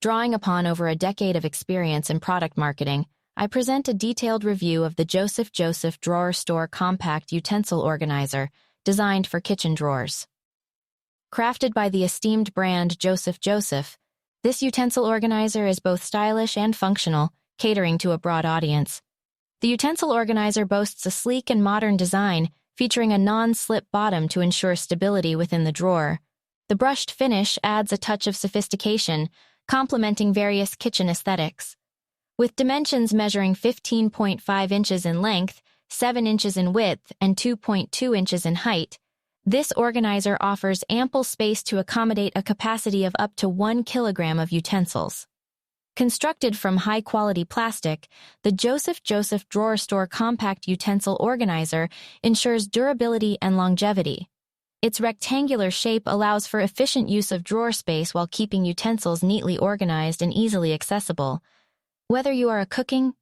Drawing upon over a decade of experience in product marketing, I present a detailed review of the Joseph DrawerStore Compact Utensil Organizer, designed for kitchen drawers. Crafted by the esteemed brand Joseph, this utensil organizer is both stylish and functional, catering to a broad audience. The utensil organizer boasts a sleek and modern design, featuring a non-slip bottom to ensure stability within the drawer. The brushed finish adds a touch of sophistication, complementing various kitchen aesthetics. With dimensions measuring 15.5 inches in length, 7 inches in width, and 2.2 inches in height, this organizer offers ample space to accommodate a capacity of up to 1 kilogram of utensils. Constructed from high-quality plastic, the Joseph DrawerStore Compact Utensil Organizer ensures durability and longevity. Its rectangular shape allows for efficient use of drawer space while keeping utensils neatly organized and easily accessible. Whether you are a cooking,